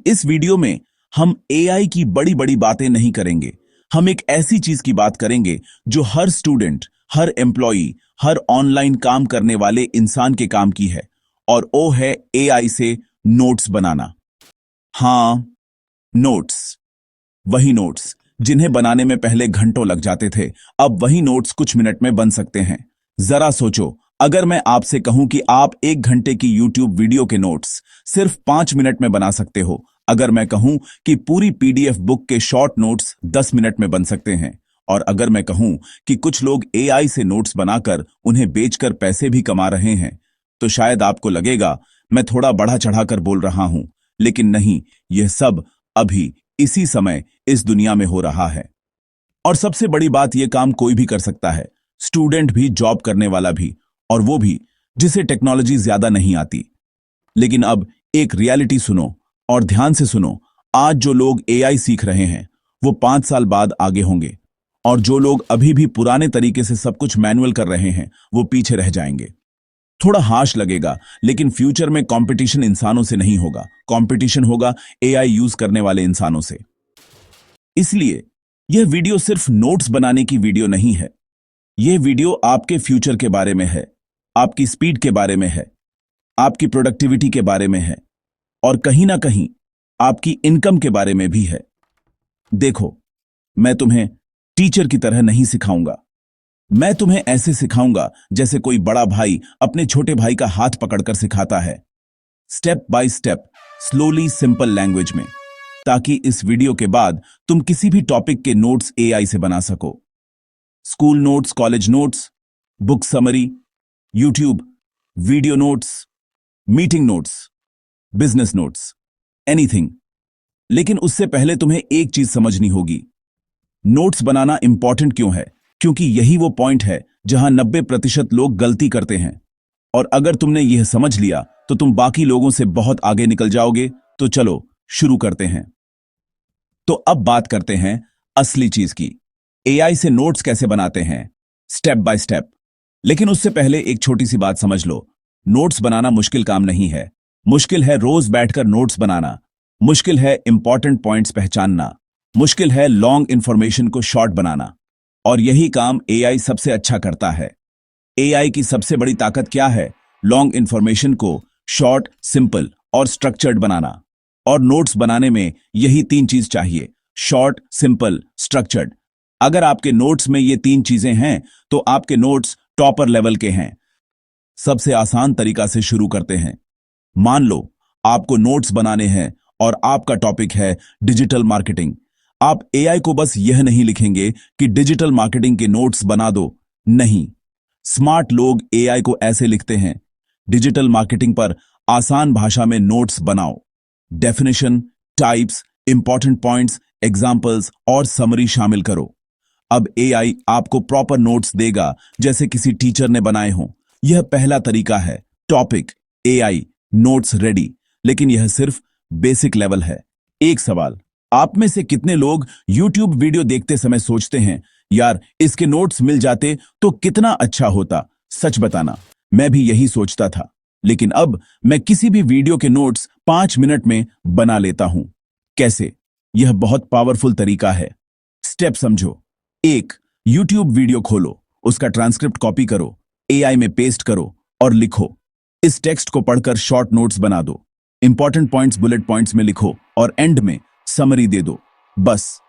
इस वीडियो में हम एआई की बड़ी बड़ी बातें नहीं करेंगे। हम एक ऐसी चीज की बात करेंगे जो हर स्टूडेंट, हर एम्प्लॉई, हर ऑनलाइन काम करने वाले इंसान के काम की है, और वो है एआई से नोट्स बनाना। हाँ, नोट्स। वही नोट्स जिन्हें बनाने में पहले घंटों लग जाते थे, अब वही नोट्स कुछ मिनट में बन सकते हैं। जरा सोचो, अगर मैं आपसे कहूं कि आप 1 घंटे की यूट्यूब वीडियो के नोट्स सिर्फ 5 मिनट में बना सकते हो, अगर मैं कहूं कि पूरी पीडीएफ बुक के शॉर्ट नोट्स 10 मिनट में बन सकते हैं, और अगर मैं कहूं कि कुछ लोग एआई से नोट्स बनाकर उन्हें बेचकर पैसे भी कमा रहे हैं, तो शायद आपको लगेगा मैं थोड़ा बढ़ा चढ़ाकर बोल रहा हूं। लेकिन नहीं, यह सब अभी इसी समय इस दुनिया में हो रहा है। और सबसे बड़ी बात, यह काम कोई भी कर सकता है, स्टूडेंट भी, जॉब करने वाला भी, और वो भी जिसे टेक्नोलॉजी ज्यादा नहीं आती। लेकिन अब एक रियलिटी सुनो, और ध्यान से सुनो। आज जो लोग एआई सीख रहे हैं वो 5 साल बाद आगे होंगे, और जो लोग अभी भी पुराने तरीके से सब कुछ मैनुअल कर रहे हैं वो पीछे रह जाएंगे। थोड़ा हार्श लगेगा, लेकिन फ्यूचर में कंपटीशन इंसानों से नहीं होगा, कंपटीशन होगा एआई यूज करने वाले इंसानों से। इसलिए यह वीडियो सिर्फ नोट्स बनाने की वीडियो नहीं है। यह वीडियो आपके फ्यूचर के बारे में है, आपकी स्पीड के बारे में है, आपकी प्रोडक्टिविटी के बारे में है, और कहीं ना कहीं आपकी इनकम के बारे में भी है। देखो, मैं तुम्हें टीचर की तरह नहीं सिखाऊंगा। मैं तुम्हें ऐसे सिखाऊंगा जैसे कोई बड़ा भाई अपने छोटे भाई का हाथ पकड़कर सिखाता है, step by step, slowly, simple language में, ताकि इस वीडियो के बाद तुम किसी भी टॉपिक के नोट्स एआई से बना सको। School notes, college notes, book summary, YouTube video notes, meeting notes, business notes, anything. लेकिन उससे पहले तुम्हें एक चीज समझनी होगी, नोट्स बनाना इंपॉर्टेंट क्यों है? क्योंकि यही वो पॉइंट है जहां 90% लोग गलती करते हैं। और अगर तुमने यह समझ लिया तो तुम बाकी लोगों से बहुत आगे निकल जाओगे। तो चलो शुरू करते हैं। तो अब बात करते हैं असली चीज की, एआई से नोट्स कैसे बनाते हैं, स्टेप बाय स्टेप। लेकिन उससे पहले एक छोटी सी बात समझ लो, नोट्स बनाना मुश्किल काम नहीं है। मुश्किल है रोज बैठकर नोट्स बनाना, मुश्किल है इंपॉर्टेंट पॉइंट्स पहचानना, मुश्किल है लॉन्ग इंफॉर्मेशन को शॉर्ट बनाना। और यही काम एआई सबसे अच्छा करता है। एआई की सबसे बड़ी ताकत क्या है? लॉन्ग इंफॉर्मेशन को शॉर्ट, सिंपल और स्ट्रक्चर्ड बनाना। और नोट्स बनाने में यही 3 चीज चाहिए, शॉर्ट, सिंपल, स्ट्रक्चर्ड। अगर आपके नोट्स में ये 3 चीजें हैं तो आपके नोट्स टॉपर लेवल के हैं। सबसे आसान तरीका से शुरू करते हैं। मान लो आपको नोट्स बनाने हैं और आपका टॉपिक है डिजिटल मार्केटिंग। आप एआई को बस यह नहीं लिखेंगे कि डिजिटल मार्केटिंग के नोट्स बना दो। नहीं, स्मार्ट लोग एआई को ऐसे लिखते हैं, डिजिटल मार्केटिंग पर आसान भाषा में नोट्स बनाओ। Definition, types, important points, examples और समरी शामिल करो। अब एआई आपको प्रॉपर नोट्स देगा जैसे किसी टीचर ने बनाए हों। यह पहला तरीका है, टॉपिक, एआई, नोट्स रेडी। लेकिन यह सिर्फ बेसिक लेवल है। एक सवाल, आप में से कितने लोग YouTube वीडियो देखते समय सोचते हैं, यार इसके नोट्स मिल जाते तो कितना अच्छा होता? सच बताना, मैं भी यही सोचता था। लेकिन अब मैं किसी भी वीडियो के नोट्स 5 मिनट में बना लेता हूं। कैसे? यह बहुत पावरफुल तरीका है। स्टेप समझो। 1, YouTube वीडियो खोलो, उसका ट्रांसक्रिप्ट कॉपी करो, एआई में पेस्ट करो और लिखो। इस टेक्स्ट को पढ़कर शॉर्ट नोट्स बना दो। इंपॉर्टेंट पॉइंट्स बुलेट पॉइंट्स में लिखो और एंड में समरी दे दो। बस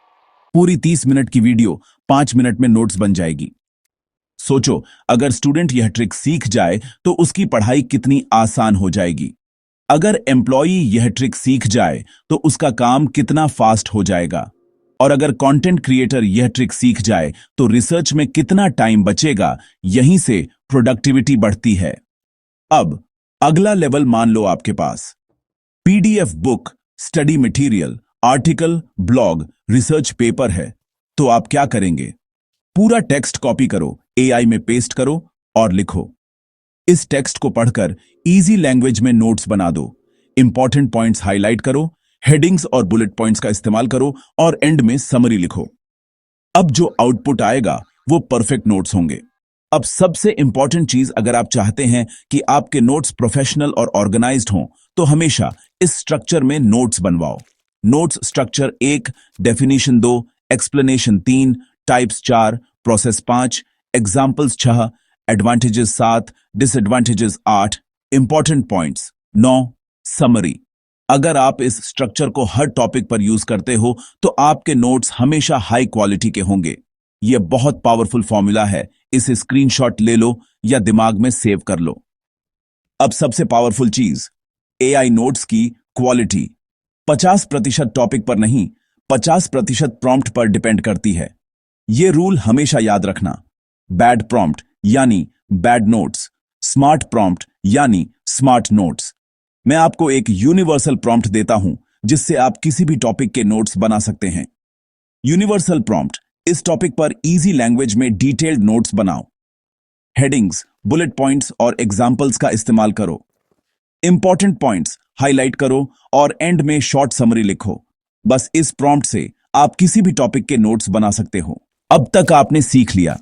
पूरी 30 मिनट की वीडियो 5 मिनट में नोट्स बन जाएगी। सोचो, अगर स्टूडेंट यह ट्रिक सीख जाए तो उसकी पढ़ाई कितनी आसान हो जाएगी। अगर एम्प्लॉई यह ट्रिक सीख जाए तो उसका काम कितना फास्ट हो जाएगा। और अगर कंटेंट क्रिएटर यह ट्रिक सीख जाए तो रिसर्च में कितना टाइम बचेगा। यहीं से प्रोडक्टिविटी बढ़ती है। अब अगला लेवल मान लो आपके पास PDF book, study material, article, blog, research paper है। तो आप क्या करेंगे? पूरा टेक्स्ट कॉपी करो, एआई में पेस्ट करो और लिखो। इस टेक्स्ट को पढ़कर इजी लैंग्वेज में नोट्स बना दो। इंपॉर्टेंट पॉइंट्स हाईलाइट करो, हेडिंग्स और बुलेट पॉइंट्स का इस्तेमाल करो और एंड में समरी लिखो। अब जो आउटपुट आएगा वो परफेक्ट नोट्स होंगे। अब सबसे इंपॉर्टेंट चीज, अगर आप चाहते हैं कि आपके नोट्स प्रोफेशनल और ऑर्गेनाइज्ड हों तो हमेशा इस स्ट्रक्चर में नोट्स बनवाओ। Notes structure 1, definition 2, explanation 3, types 4, process 5, examples 6, advantages 7, disadvantages 8, important points 9, summary. अगर आप इस स्ट्रक्चर को हर टॉपिक पर यूज करते हो तो आपके नोट्स हमेशा हाई क्वालिटी के होंगे। यह बहुत पावरफुल फॉर्मूला है, इसे स्क्रीनशॉट ले लो या दिमाग में सेव कर लो। अब सबसे पावरफुल चीज, एआई नोट्स की क्वालिटी 50% टॉपिक पर नहीं, 50% प्रॉम्प्ट पर डिपेंड करती है। यह रूल हमेशा याद रखना। बैड प्रॉम्प्ट यानी बैड नोट्स, स्मार्ट प्रॉम्प्ट यानी स्मार्ट नोट्स। मैं आपको एक यूनिवर्सल प्रॉम्प्ट देता हूं जिससे आप किसी भी टॉपिक के नोट्स बना सकते हैं। यूनिवर्सल प्रॉम्प्ट, इस टॉपिक पर इजी लैंग्वेज में डिटेल्ड नोट्स बनाओ। हेडिंग्स, बुलेट पॉइंट्स और एग्जाम्पल्स का इस्तेमाल करो। इंपॉर्टेंट पॉइंट्स हाईलाइट करो और एंड में शॉर्ट समरी लिखो। बस इस प्रॉम्प्ट से आप किसी भी टॉपिक के नोट्स बना सकते हो। अब तक आपने सीख लिया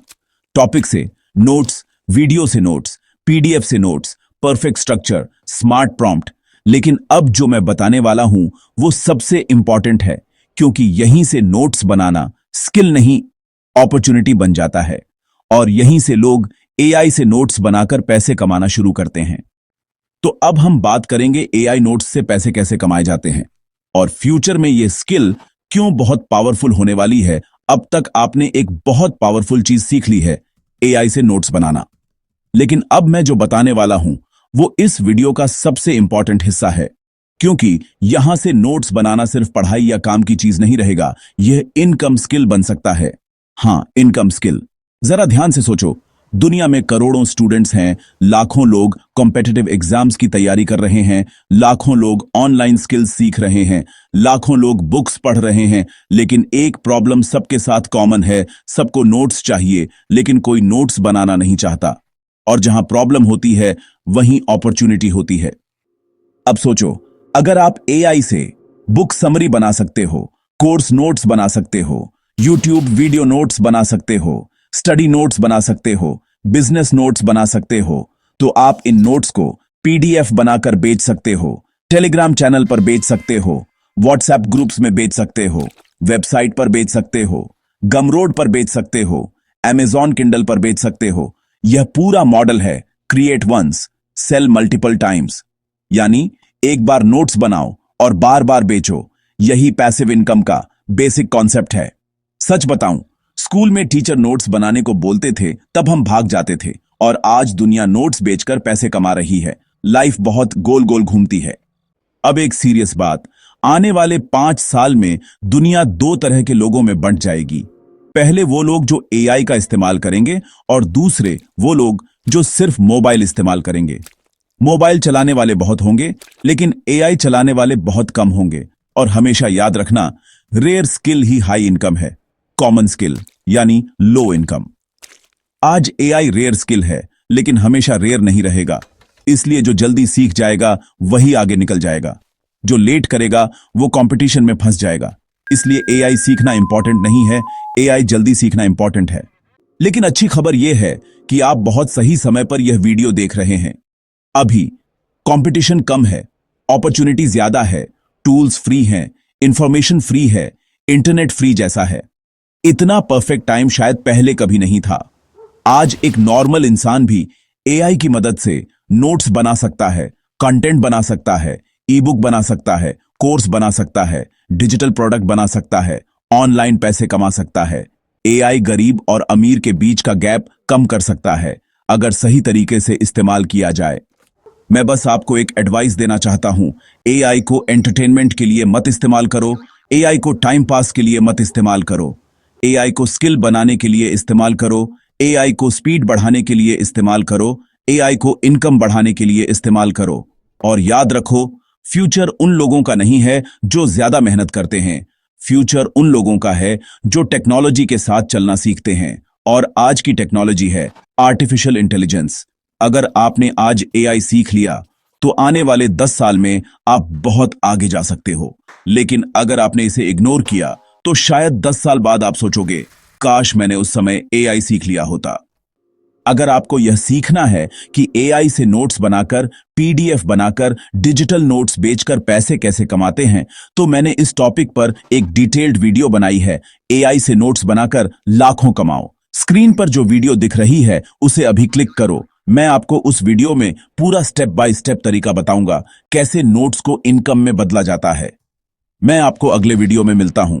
टॉपिक से नोट्स, वीडियो से नोट्स, पीडीएफ से notes, perfect structure, smart prompt. लेकिन अब जो मैं बताने वाला हूं वो सबसे इंपॉर्टेंट है, क्योंकि यहीं से नोट्स बनाना स्किल नहीं, अपॉर्चुनिटी बन जाता है। और यहीं से लोग एआई से नोट्स बनाकर पैसे कमाना शुरू करते हैं। तो अब हम बात करेंगे एआई नोट्स से पैसे कैसे कमाए जाते हैं और फ्यूचर में ये स्किल क्यों बहुत पावरफुल होने वाली है। अब तक आपने एक बहुत पावरफुल चीज सीख ली है, एआई से नोट्स बनाना। लेकिन अब मैं जो बताने वाला हूं वो इस वीडियो का सबसे इंपॉर्टेंट हिस्सा है, क्योंकि यहां से नोट्स बनाना सिर्फ पढ़ाई या काम की चीज नहीं रहेगा, यह इनकम स्किल बन सकता है। हां, इनकम स्किल। जरा ध्यान से सोचो, दुनिया में करोड़ों स्टूडेंट्स हैं, लाखों लोग कॉम्पिटिटिव एग्जाम्स की तैयारी कर रहे हैं, लाखों लोग ऑनलाइन स्किल्स सीख रहे हैं, लाखों लोग बुक्स पढ़ रहे हैं। लेकिन एक प्रॉब्लम सबके साथ कॉमन है, सबको नोट्स चाहिए लेकिन कोई नोट्स बनाना नहीं चाहता। और जहां प्रॉब्लम होती है वहीं अपॉर्चुनिटी होती है। अब सोचो, अगर आप एआई से बुक समरी बना सकते हो, कोर्स नोट्स बना सकते हो, यूट्यूब वीडियो नोट्स बना सकते हो, स्टडी नोट्स बना सकते हो, बिजनेस नोट्स बना सकते हो, तो आप इन नोट्स को पीडीएफ बनाकर बेच सकते हो, टेलीग्राम चैनल पर बेच सकते हो, व्हाट्सएप ग्रुप्स में बेच सकते हो, वेबसाइट पर बेच सकते हो, गमरोड पर बेच सकते हो, अमेजॉन किंडल पर बेच सकते हो। यह पूरा मॉडल है create once, sell multiple times. यानी एक बार नोट्स बनाओ और बार बार बेचो। यही पैसिव इनकम का बेसिक कॉन्सेप्ट है। सच बताऊं, स्कूल में टीचर नोट्स बनाने को बोलते थे तब हम भाग जाते थे, और आज दुनिया नोट्स बेचकर पैसे कमा रही है। लाइफ बहुत गोल गोल घूमती है। अब एक सीरियस बात, आने वाले 5 साल में दुनिया 2 तरह के लोगों में बंट जाएगी। पहले वो लोग जो एआई का इस्तेमाल करेंगे और दूसरे वो लोग जो सिर्फ मोबाइल इस्तेमाल करेंगे। मोबाइल चलाने वाले बहुत होंगे लेकिन एआई चलाने वाले बहुत कम होंगे। और हमेशा याद रखना, रेयर स्किल ही हाई इनकम है, कॉमन स्किल यानी लो इनकम। आज एआई रेयर स्किल है लेकिन हमेशा रेयर नहीं रहेगा। इसलिए जो जल्दी सीख जाएगा वही आगे निकल जाएगा, जो लेट करेगा वो कंपटीशन में फंस जाएगा। इसलिए एआई सीखना इंपॉर्टेंट नहीं है, एआई जल्दी सीखना इंपॉर्टेंट है। लेकिन अच्छी खबर यह है कि आप बहुत सही समय पर यह वीडियो देख रहे हैं। अभी कंपटीशन कम है, अपॉर्चुनिटी ज्यादा है, टूल्स फ्री हैं, इंफॉर्मेशन फ्री है, इंटरनेट फ्री जैसा है। इतना परफेक्ट टाइम शायद पहले कभी नहीं था। आज एक नॉर्मल इंसान भी एआई की मदद से नोट्स बना सकता है, कंटेंट बना सकता है, ई बुक बना सकता है, कोर्स बना सकता है, डिजिटल प्रोडक्ट बना सकता है, ऑनलाइन पैसे कमा सकता है। एआई गरीब और अमीर के बीच का गैप कम कर सकता है अगर सही तरीके से इस्तेमाल किया जाए। मैं बस आपको एक एडवाइस देना चाहता हूं, एआई को एंटरटेनमेंट के लिए मत इस्तेमाल करो, एआई को टाइम पास के लिए मत इस्तेमाल करो, एआई को स्किल बनाने के लिए इस्तेमाल करो, एआई को स्पीड बढ़ाने के लिए इस्तेमाल करो, एआई को इनकम बढ़ाने के लिए इस्तेमाल करो। और याद रखो, फ्यूचर उन लोगों का नहीं है जो ज्यादा मेहनत करते हैं, फ्यूचर उन लोगों का है जो टेक्नोलॉजी के साथ चलना सीखते हैं। और आज की टेक्नोलॉजी है आर्टिफिशियल इंटेलिजेंस। अगर आपने आज एआई सीख लिया तो आने वाले 10 साल में आप बहुत आगे जा सकते हो। लेकिन अगर आपने इसे इग्नोर किया तो शायद 10 साल बाद आप सोचोगे, काश मैंने उस समय एआई सीख लिया होता। अगर आपको यह सीखना है कि एआई से नोट्स बनाकर, पीडीएफ बनाकर, डिजिटल नोट्स बेचकर पैसे कैसे कमाते हैं, तो मैंने इस टॉपिक पर एक डिटेल्ड वीडियो बनाई है। एआई से नोट्स बनाकर लाखों कमाओ। स्क्रीन पर जो वीडियो दिख रही है उसे अभी क्लिक करो। मैं आपको उस वीडियो में पूरा स्टेप बाय स्टेप तरीका बताऊंगा कैसे नोट्स को इनकम में बदला जाता है। मैं आपको अगले वीडियो में मिलता हूं।